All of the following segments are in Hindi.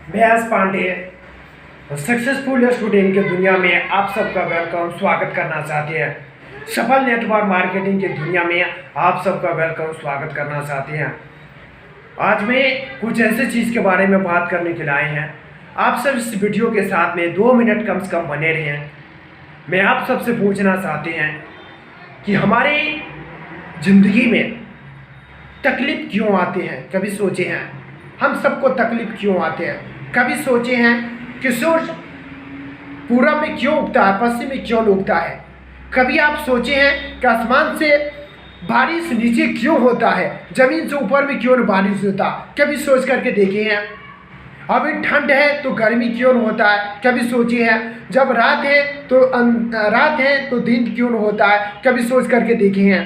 व्यास पांडे सक्सेसफुल स्टूडेंट की दुनिया में आप सबका वेलकम स्वागत करना चाहते हैं। सफल नेटवर्क मार्केटिंग की दुनिया में आप सबका वेलकम स्वागत करना चाहते हैं। आज मैं कुछ ऐसे चीज़ के बारे में बात करने के लिए आए हैं। आप सब इस वीडियो के साथ में 2 मिनट कम से कम बने रहें। मैं आप सबसे पूछना चाहते हैं कि हमारी ज़िंदगी में तकलीफ क्यों आते हैं? कभी सोचे हैं हम सबको तकलीफ क्यों आते हैं? कभी सोचे हैं कि सूरज पूरब में क्यों उगता है, पश्चिम में क्यों उगता है? कभी आप सोचे हैं कि आसमान से बारिश नीचे क्यों होता है, ज़मीन से ऊपर में क्यों बारिश होता? कभी सोच करके देखे हैं? अभी ठंड है तो गर्मी क्यों होता है? कभी सोचे हैं? जब रात है तो दिन क्यों होता है? कभी सोच करके देखे हैं?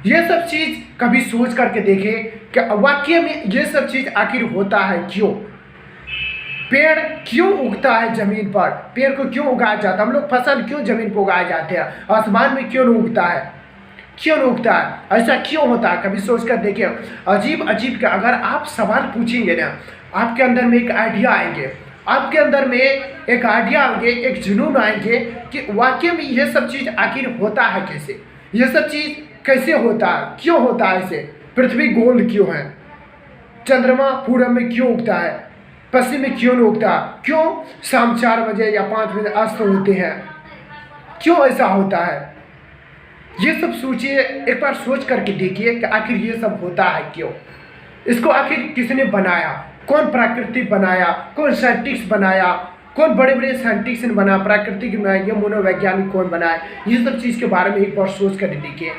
ये सब चीज़ कभी सोच करके देखें कि वाकई में ये सब चीज़ आखिर होता है क्यों? पेड़ क्यों उगता है ज़मीन पर? पेड़ को क्यों उगाया जाता है? हम लोग फसल क्यों ज़मीन पर उगाए जाते हैं? आसमान में क्यों नहीं उगता है? क्यों नहीं उगता है? ऐसा क्यों होता है? कभी सोच कर देखिए। अजीब अजीब का अगर आप सवाल पूछेंगे ना, आपके अंदर में एक आइडिया आएंगे, आपके अंदर में एक आइडिया आएंगे, एक जुनून आएंगे कि वाकई में ये सब चीज़ आखिर होता है कैसे? ये सब चीज़ कैसे होता है? क्यों होता है ऐसे? पृथ्वी गोल क्यों है? चंद्रमा पूरब में क्यों उगता है, पश्चिम में क्यों नहीं उगता? क्यों शाम 4 बजे या 5 बजे अस्त होते हैं? क्यों ऐसा होता है? ये सब सोचिए, एक बार सोच करके देखिए कि आखिर ये सब होता है क्यों? इसको आखिर किसने बनाया? कौन प्रकृति बनाया? कौन साइंटिस्ट बनाया? कौन बड़े बड़े साइंटिस्ट ने बनाया? प्राकृतिक बनाया या मनोवैज्ञानिक कौन बनाया? ये सब चीज़ के बारे में एक बार सोच कर देखिए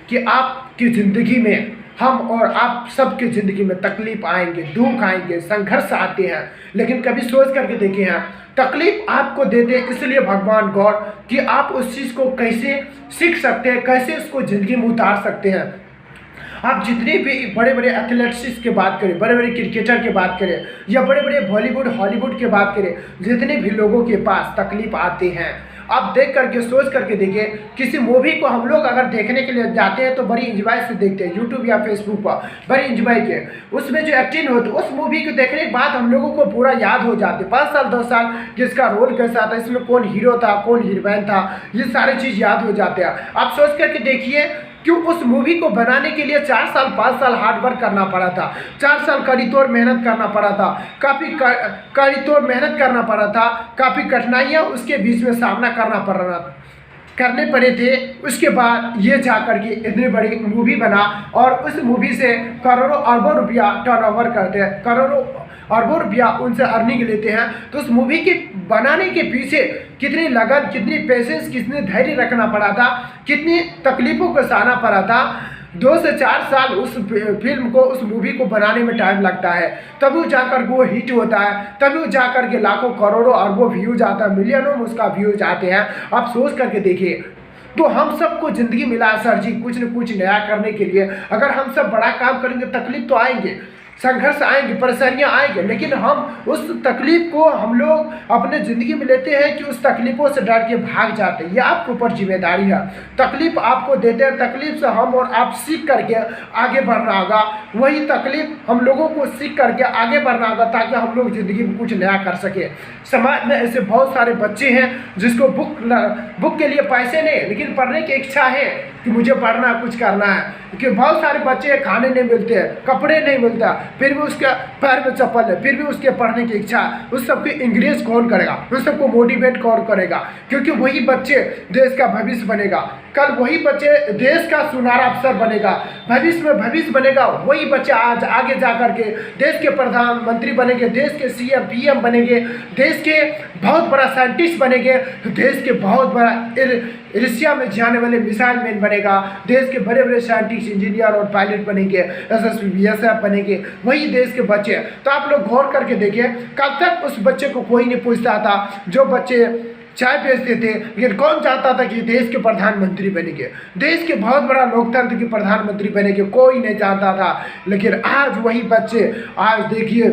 कि आपकी ज़िंदगी में, हम और आप सबके ज़िंदगी में तकलीफ आएंगे, दुख आएंगे, संघर्ष आते हैं, लेकिन कभी सोच करके देखे हैं तकलीफ आपको देते हैं इसलिए भगवान गौर कि आप उस चीज़ को कैसे सीख सकते हैं, कैसे उसको ज़िंदगी में उतार सकते हैं। आप जितने भी बड़े बड़े एथलेट्स की बात करें, बड़े बड़े क्रिकेटर की बात करें या बड़े बड़े बॉलीवुड हॉलीवुड की बात करें, जितने भी लोगों के पास तकलीफ आते हैं, आप देख करके सोच करके देखिए। किसी मूवी को हम लोग अगर देखने के लिए जाते हैं तो बड़ी इंजॉय से देखते हैं, यूट्यूब या फेसबुक पर बड़ी इंजॉय के उसमें जो एक्टिंग होती है, उस मूवी को देखने के बाद हम लोगों को पूरा याद हो जाते हैं 5 साल 10 साल कि इसका रोल कैसा था, इसमें कौन हीरो था, कौन हीरोइन था, ये सारी चीज़ याद हो जाते हैं। आप सोच करके देखिए क्यों उस मूवी को बनाने के लिए 4 साल 5 साल हार्ड वर्क करना पड़ा था, 4 साल कड़ी तोड़ मेहनत करना पड़ा था, काफ़ी कड़ी तोड़ मेहनत करना पड़ा था, काफ़ी कठिनाइयाँ उसके बीच में सामना करने पड़े थे। उसके बाद ये जा कर के इतनी बड़ी मूवी बना और उस मूवी से करोड़ों अरबों रुपया टर्नओवर करते हैं, करोड़ों अरबों रुपया उनसे अर्निंग लेते हैं। तो उस मूवी के बनाने के पीछे कितनी लगन, कितनी पेशेंस, कितनी धैर्य रखना पड़ा था, कितनी तकलीफ़ों को सहना पड़ा था। 2 से 4 साल उस फिल्म को, उस मूवी को बनाने में टाइम लगता है, तभी जाकर वो हिट होता है, तभी जाकर के लाखों करोड़ों अरबों व्यूज आता है, मिलियनों में उसका व्यूज आते हैं। आप सोच करके देखिए। तो हम सबको ज़िंदगी मिला सर जी कुछ न कुछ नया करने के लिए। अगर हम सब बड़ा काम करेंगे तकलीफ तो आएंगे, संघर्ष आएंगे, परेशानियां आएंगे, लेकिन हम उस तकलीफ को हम लोग अपने ज़िंदगी में लेते हैं कि उस तकलीफ़ों से डर के भाग जाते हैं। ये आपके ऊपर जिम्मेदारी है। तकलीफ़ आपको देते हैं, तकलीफ से हम और आप सीख करके आगे बढ़ना होगा। वही तकलीफ हम लोगों को सीख करके आगे बढ़ना होगा ताकि हम लोग ज़िंदगी में कुछ नया कर सके। समाज में ऐसे बहुत सारे बच्चे हैं जिसको बुक के लिए पैसे नहीं, लेकिन पढ़ने की इच्छा है कि मुझे पढ़ना, कुछ करना है। कि बहुत सारे बच्चे खाने नहीं मिलते हैं, कपड़े नहीं मिलता, फिर भी उसके पैर में चप्पल है, फिर भी उसके पढ़ने की इच्छा है। उस सबको इंग्रेज कौन करेगा? उस सबको मोटिवेट कौन करेगा? क्योंकि वही बच्चे देश का भविष्य बनेगा। कल वही बच्चे देश का सुनहरा अफसर बनेगा, भविष्य में भविष्य बनेगा। वही बच्चे आज आगे जा कर के देश के प्रधानमंत्री बनेंगे, देश के सीएम पीएम बनेंगे, देश के बहुत बड़ा साइंटिस्ट बनेंगे, देश के बहुत बड़ा रशिया में जाने वाले मिसाइल मैन बनेगा, देश के बड़े बड़े साइंटिस्ट, इंजीनियर और पायलट बनेंगे, एसएसबी बीएसएफ बनेंगे, वही देश के बच्चे। तो आप लोग गौर करके देखिए, कल तक उस बच्चे को कोई नहीं पूछता था। जो बच्चे चाय बेचते थे, लेकिन कौन चाहता था कि देश के प्रधानमंत्री बनेंगे, देश के बहुत बड़ा लोकतंत्र के प्रधानमंत्री बनेंगे, कोई नहीं चाहता था। लेकिन आज वही बच्चे, आज देखिए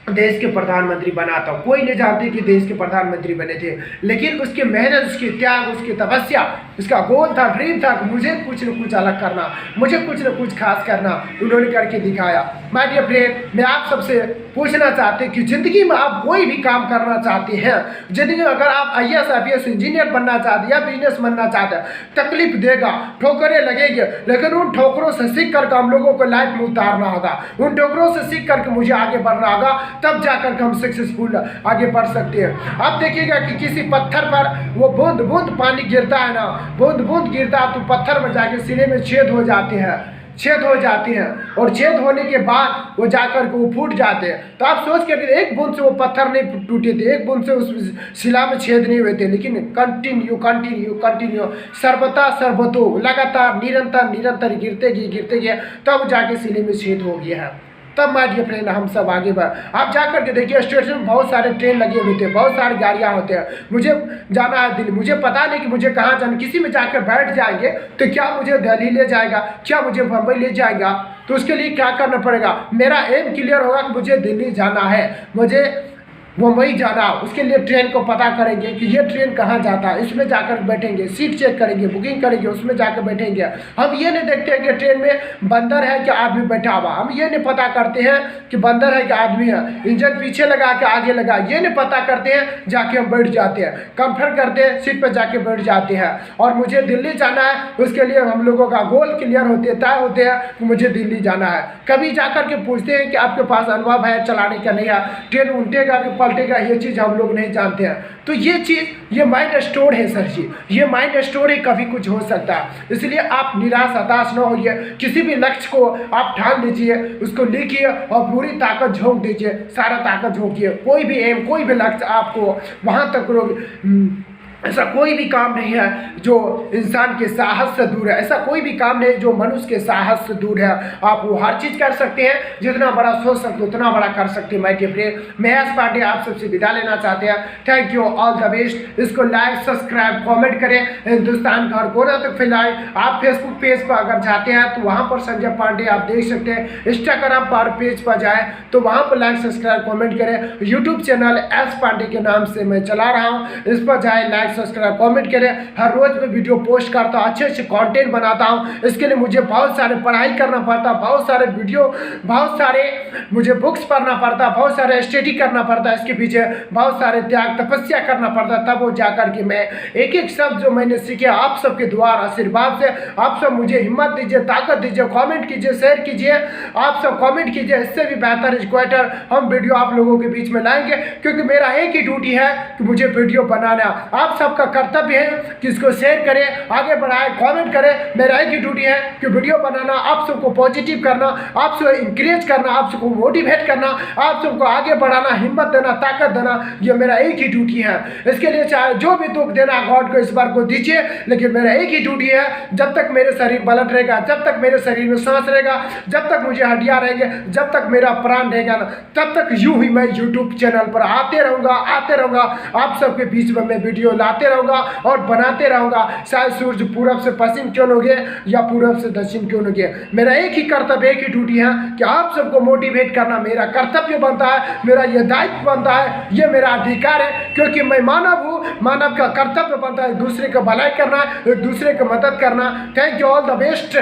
देश के प्रधानमंत्री बना था। कोई नहीं जानते कि देश के प्रधानमंत्री बने थे, लेकिन उसकी मेहनत, उसकी त्याग, उसकी तपस्या, उसका गोल था, ड्रीम था कि मुझे कुछ न कुछ अलग करना, मुझे कुछ न कुछ खास करना, उन्होंने करके दिखाया। माय डियर फ्रेंड, मैं आप सबसे पूछना चाहते कि ज़िंदगी में आप कोई भी काम करना चाहते हैं, ज़िंदगी में अगर आप IAS IPS इंजीनियर बनना चाहते हैं या बिजनेस बनना चाहते हैं, तकलीफ देगा, ठोकरें लगेगी, लेकिन उन ठोकरों से सीख करके हम लोगों को लाइफ में उतारना होगा। उन ठोकरों से सीख करके मुझे आगे बढ़ना होगा, तब जाकर हम सक्सेसफुल आगे बढ़ सकते हैं। आप देखिएगा कि किसी पत्थर पर वो बूंद बूंद पानी गिरता है ना, बूंद बूंद गिरता है तो पत्थर में जाके सिरे में छेद हो जाते हैं, छेद हो जाते हैं, और छेद होने के बाद वो जाकर के वो फूट जाते हैं। तो आप सोच के एक बूंद से वो पत्थर नहीं टूटे थे, एक बूंद से उस शिला में छेद नहीं हुए थे, लेकिन कंटिन्यू कंटिन्यू कंटिन्यू, सर्वथा सर्वतो, लगातार निरंतर निरंतर गिरते गए तब जाके शिले में छेद हो गया है। तब माय डियर फ्रेंड हम सब आगे बढ़। आप जाकर के देखिए स्टेशन में बहुत सारे ट्रेन लगे हुए थे, बहुत सारी गाड़ियाँ होते हैं। मुझे जाना है दिल्ली, मुझे पता नहीं कि मुझे कहाँ जाना, किसी में जाकर बैठ जाएंगे तो क्या मुझे दिल्ली ले जाएगा, क्या मुझे मुंबई ले जाएगा, तो उसके लिए क्या करना पड़ेगा। मेरा एम क्लियर होगा कि मुझे दिल्ली जाना है, मुझे मुंबई जाना, उसके लिए ट्रेन को पता करेंगे कि ये ट्रेन कहाँ जाता है, इसमें जाकर बैठेंगे, सीट चेक करेंगे, बुकिंग करेंगे, उसमें जाकर बैठेंगे। हम ये नहीं देखते हैं कि ट्रेन में बंदर है कि आदमी बैठा हुआ, हम ये नहीं पता करते हैं कि बंदर है कि आदमी है, इंजन पीछे लगा के आगे लगा, ये नहीं पता करते हैं, जाके हम बैठ जाते हैं, कंफर्म करते हैं, सीट पर जाके बैठ जाते हैं। और मुझे दिल्ली जाना है, उसके लिए हम लोगों का गोल क्लियर होते तय होते हैं कि मुझे दिल्ली जाना है। कभी जाकर के पूछते हैं कि आपके पास अनुभव है चलाने का, नहीं है, ट्रेन उल्टेगा कि पलटेगा, ये चीज़ हम लोग नहीं जानते हैं। तो ये चीज़, ये माइंड स्टोर है सर जी, ये माइंड स्टोर है, कभी कुछ हो सकता है। इसलिए आप निराश हताश न होइए, किसी भी लक्ष्य को आप ठान लीजिए, उसको लिखिए और पूरी ताकत झोंक दीजिए, सारा ताकत झोंकिए। कोई भी एम, कोई भी लक्ष्य आपको वहाँ तक ऐसा कोई भी काम नहीं है जो इंसान के साहस से दूर है, ऐसा कोई भी काम नहीं जो मनुष्य के साहस से दूर है। आप वो हर चीज़ कर सकते हैं, जितना बड़ा सोच सकते उतना बड़ा कर सकते हैं। माय डियर फ्रेंड, मैं एस पांडे आप सबसे विदा लेना चाहते हैं। Thank you, all the best. इसको लाइक, सब्सक्राइब, कमेंट करें, हिंदुस्तान का हर कोना तक फैलाएं। आप फेसबुक पेज पर अगर जाते हैं तो वहाँ पर संजय पांडे आप देख सकते हैं। इंस्टाग्राम पर पेज पर जाएँ तो वहाँ पर लाइक, सब्सक्राइब, कमेंट करें। यूट्यूब चैनल एस पांडे के नाम से मैं चला रहा हूँ, इस पर जाए, लाइक, सब्सक्राइब, कमेंट करें। हर रोज मैं वीडियो पोस्ट करता हूँ, अच्छे अच्छे कंटेंट बनाता हूँ। इसके लिए मुझे बहुत सारे पढ़ाई करना पड़ता, बहुत सारे वीडियो, बहुत सारे मुझे बुक्स पढ़ना पड़ता, बहुत सारे स्टडी करना पड़ता, इसके पीछे बहुत सारे त्याग तपस्या करना पड़ता, तब वो जाकर के मैं एक एक शब्द जो मैंने सीखे आप सबके द्वारा आशीर्वाद से। आप सब मुझे हिम्मत दीजिए, ताकत दीजिए, कमेंट कीजिए, शेयर कीजिए, आप सब कमेंट कीजिए। इससे भी बेहतर क्वार्टर हम वीडियो आप लोगों के बीच में लाएंगे, क्योंकि मेरा एक ही ड्यूटी है कि मुझे वीडियो बनाना। आप सबका कर्तव्य है कि इसको शेयर करें, आगे बढ़ाएं, कमेंट करें। मेरा एक ही ड्यूटी है कि वीडियो बनाना, आप सबको पॉजिटिव करना, आप सबको इंकरेज करना, आप सबको मोटिवेट करना, आप सबको आगे बढ़ाना, हिम्मत देना, ताकत देना। ये मेरा एक ही ड्यूटी है। इसके लिए चाहे जो भी दुख देना गॉड को इस बार को दीजिए, लेकिन मेरा एक ही ड्यूटी है, जब तक मेरे शरीर बलट रहेगा, जब तक मेरे शरीर में सांस रहेगा, जब तक मुझे हड्डियां रहेंगे, जब तक मेरा प्राण रहेगा ना, तब तक यूं ही मैं यूट्यूब चैनल पर आते रहूँगा, आप सबके बीच में मैं वीडियो लाते रहूँगा और बनाते रहूँगा। चाहे सूर्य पूरब से पश्चिम क्यों न उगे या पूरब से दक्षिण क्यों न उगे, मेरा एक ही कर्तव्य, एक ही ड्यूटी है कि आप सबको मोटिवेट करना मेरा कर्तव्य बनता है, मेरा ये दायित्व बनता है, ये मेरा अधिकार है, क्योंकि मैं मानव हूँ। मानव का कर्तव्य बनता है दूसरे का भलाई करना, एक दूसरे की मदद करना। Thank you, all the best.